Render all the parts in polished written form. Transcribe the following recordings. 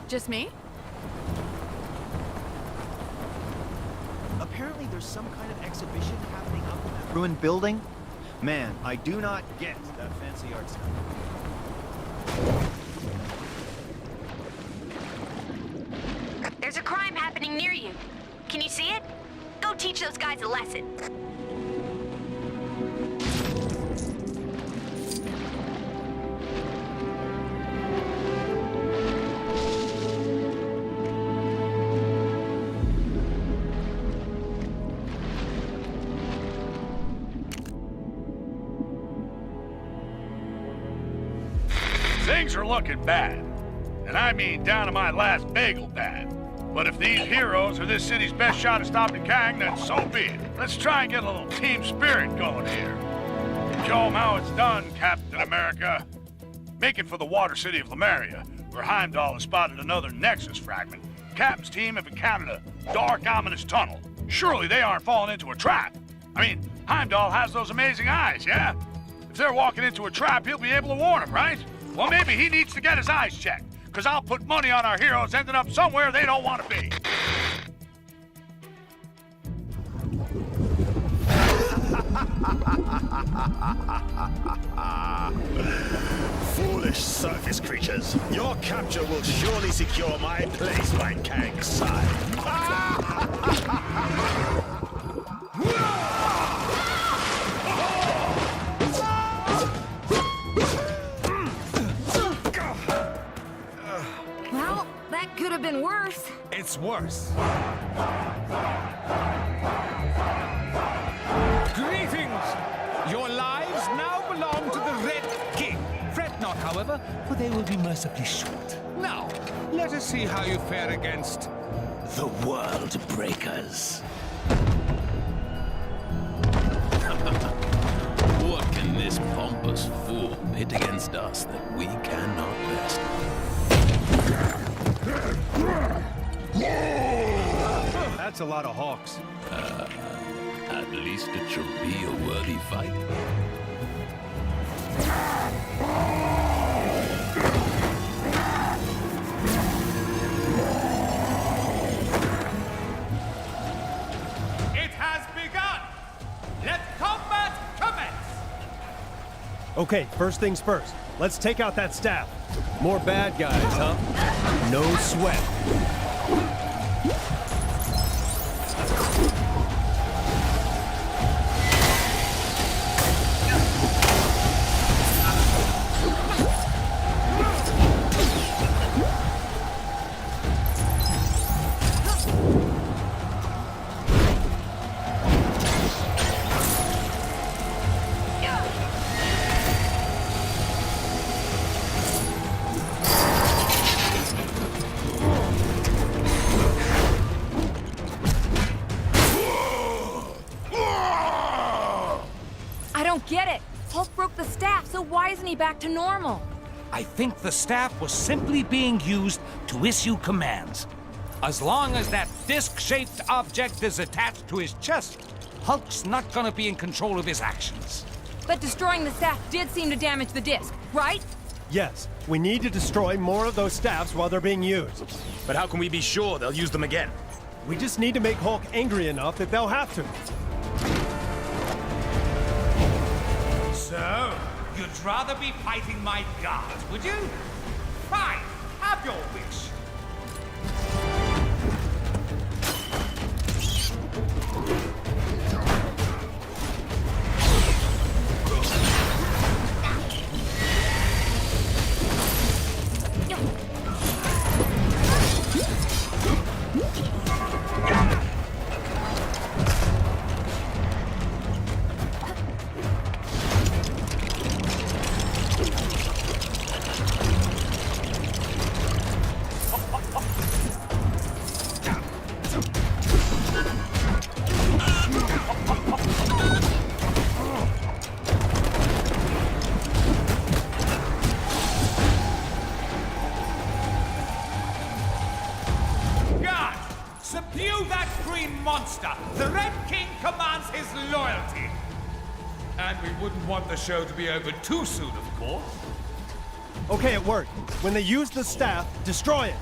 Just me? Apparently there's some kind of exhibition happening up in that ruined building. Man, I do not get that fancy art stuff. There's a crime happening near you. Can you see it? Go teach those guys a lesson. Things are looking bad. And I mean down to my last bagel bad. But if these heroes are this city's best shot at stopping Kang, then so be it. Let's try and get a little team spirit going here. Show 'em how it's done, Captain America. Make it for the water city of Lemuria, where Heimdall has spotted another Nexus fragment. Captain's team have encountered a dark, ominous tunnel. Surely they aren't falling into a trap. I mean, Heimdall has those amazing eyes, yeah? If they're walking into a trap, he'll be able to warn them, right? Well, maybe he needs to get his eyes checked, because I'll put money on our heroes ending up somewhere they don't want to be. Foolish surface creatures. Your capture will surely secure my place by Kang's side. Well, that could have been worse. It's worse. Greetings! Your lives now belong to the Red King. Fret not, however, for they will be mercifully short. Now, let us see how you fare against the World Breakers. What can this pompous fool pit against us that we cannot best? That's a lot of hawks. At least it shall be a worthy fight. It has begun! Let combat commence! Okay, first things first. Let's take out that staff. More bad guys, huh? No sweat. I don't get it. Hulk broke the staff, so why isn't he back to normal? I think the staff was simply being used to issue commands. As long as that disc-shaped object is attached to his chest, Hulk's not gonna be in control of his actions. But destroying the staff did seem to damage the disc, right? Yes, we need to destroy more of those staffs while they're being used. But how can we be sure they'll use them again? We just need to make Hulk angry enough that they'll have to. So, you'd rather be fighting my guards, would you? Fine, have your wish. we wouldn't want the show to be over too soon, of course. Okay, it worked. When they use the staff, destroy it.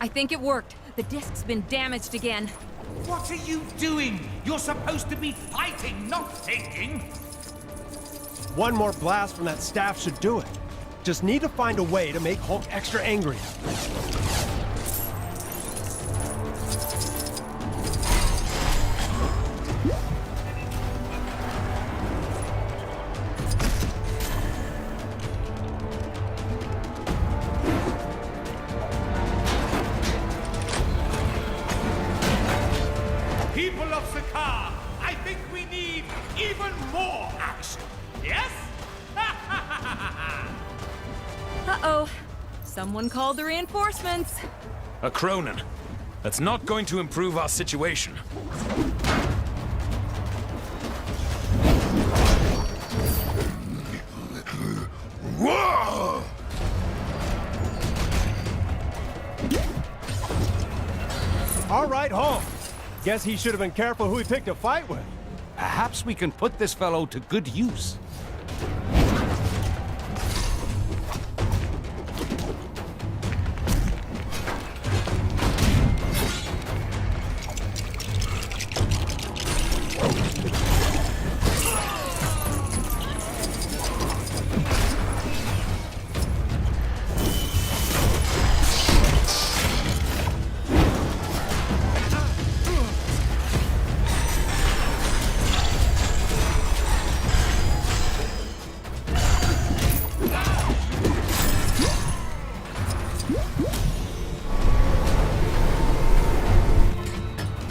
I think it worked. The disc's been damaged again. What are you doing? You're supposed to be fighting, not thinking. One more blast from that staff should do it. Just need to find a way to make Hulk extra angry. People of Sakaar, I think we need even more action. Yes? Uh-oh. Someone called the reinforcements. A Cronin. That's not going to improve our situation. All right, Hulk. Guess he should have been careful who he picked a fight with. Perhaps we can put this fellow to good use.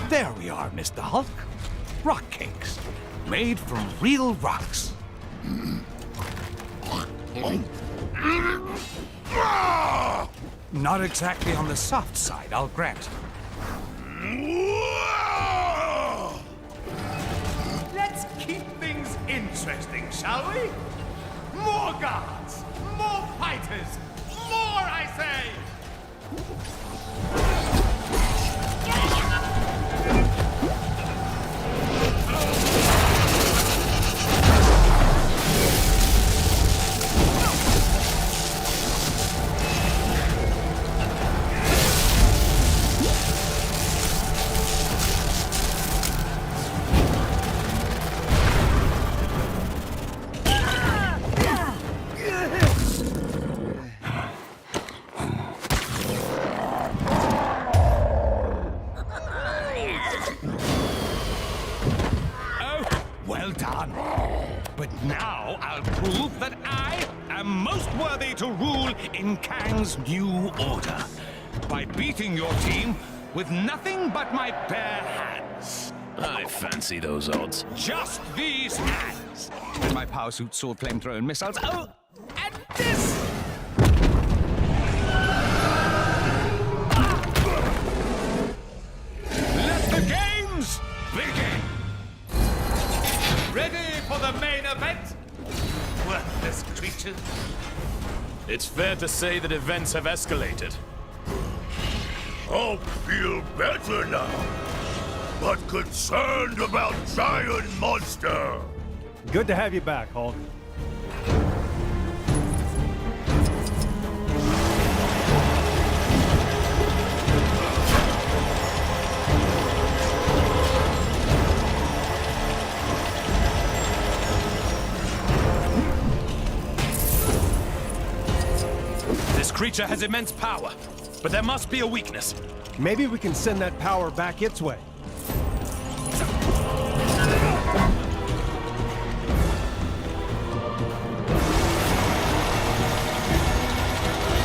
There we are, Mr. Hulk. Rock cakes. Made from real rocks. Not exactly on the soft side, I'll grant. Let's keep things interesting, shall we? More guards! More fighters! More, I say! Well done. But now I'll prove that I am most worthy to rule in Kang's new order. By beating your team with nothing but my bare hands. I fancy those odds. Just these hands. And my power suit, sword, flamethrower, and missiles. Oh, and this! Let the games begin! Ready for the main event? Worthless creatures. It's fair to say that events have escalated. Hope feel better now, but concerned about giant monster. Good to have you back, Hulk. This creature has immense power, but there must be a weakness. Maybe we can send that power back its way.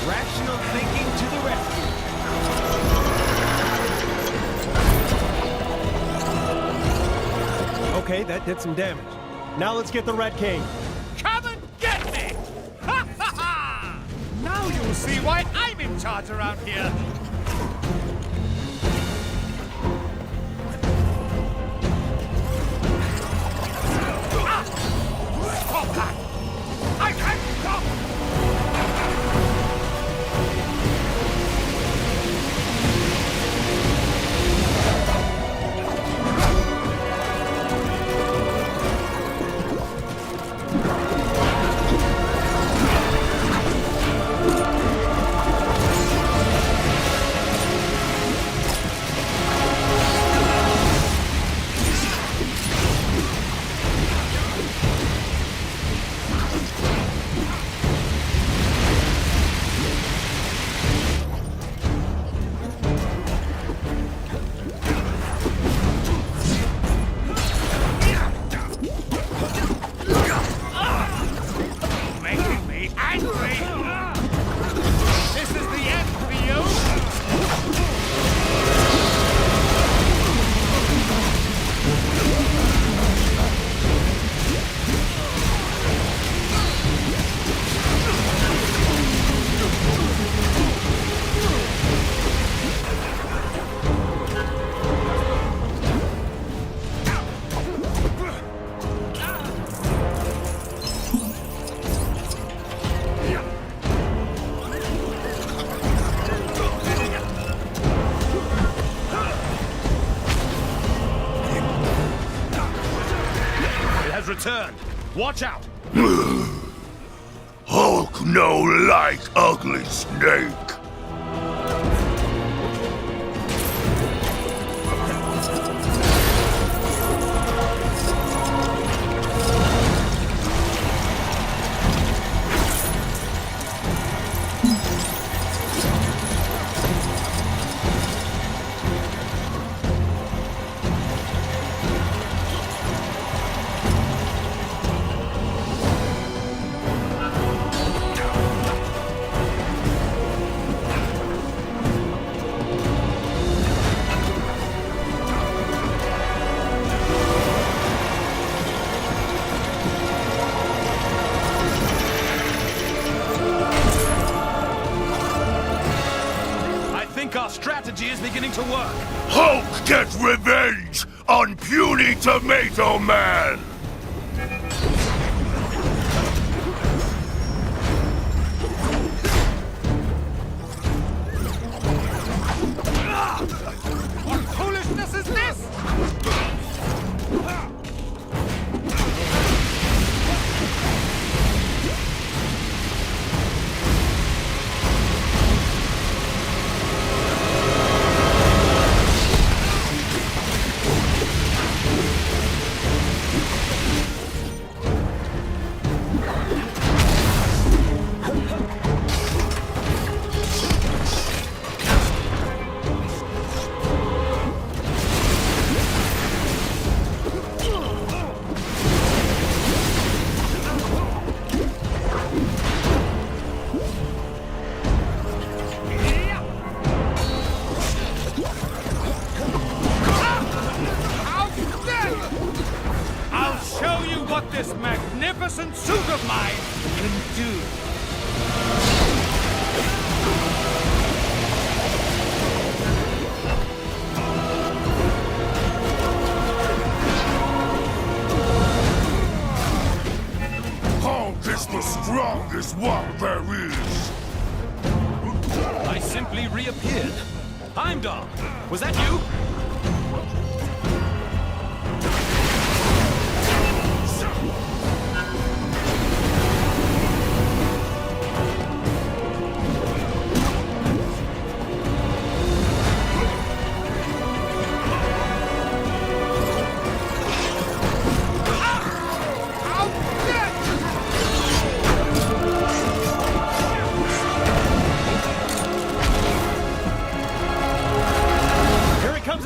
Rational thinking to the rescue. Okay, that did some damage. Now let's get the Red King. Come and get me! Ha ha ha! Now you'll see why I'm in charge around here. has returned. Watch out! Hulk no like ugly snake. Our strategy is beginning to work. Hulk gets revenge on puny Tomato Man! What foolishness is this? What this magnificent suit of mine can do. Hulk is the strongest one there is. I simply reappeared. Heimdall, was that you?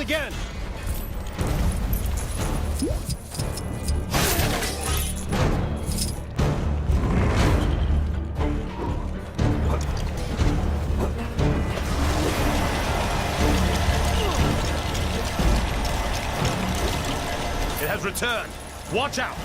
Again! It has returned. Watch out!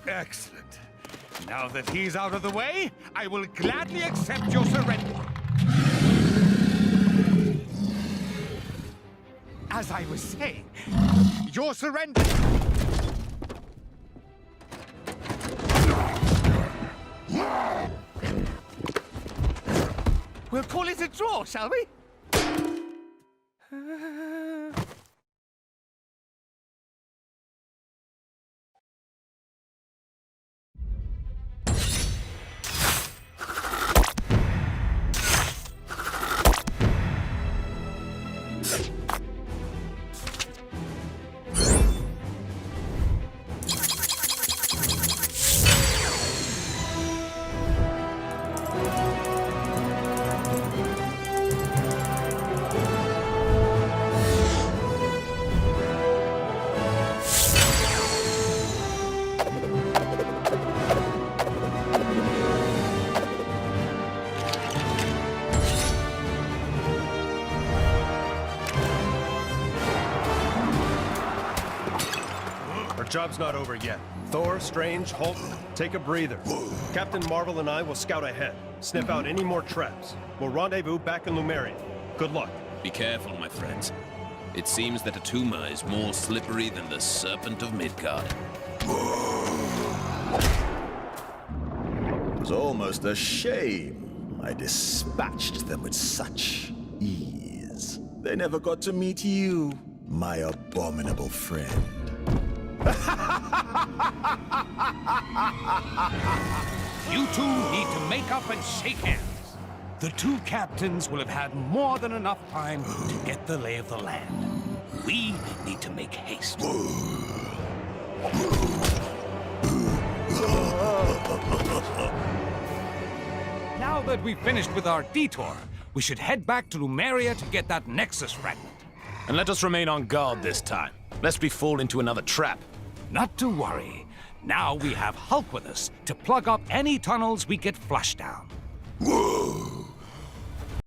Excellent. Now that he's out of the way, I will gladly accept your surrender. As I was saying, your surrender... We'll call it a draw, shall we? Our job's not over yet. Thor, Strange, Hulk, take a breather. Captain Marvel and I will scout ahead, sniff out any more traps. We'll rendezvous back in Lumeria. Good luck. Be careful, my friends. It seems that Atuma is more slippery than the Serpent of Midgard. It was almost a shame. I dispatched them with such ease. They never got to meet you, my abominable friend. You two need to make up and shake hands. The two captains will have had more than enough time to get the lay of the land. We need to make haste. Now that we've finished with our detour, we should head back to Lumeria to get that Nexus fragment. And let us remain on guard this time, lest we fall into another trap. Not to worry. Now we have Hulk with us to plug up any tunnels we get flushed down.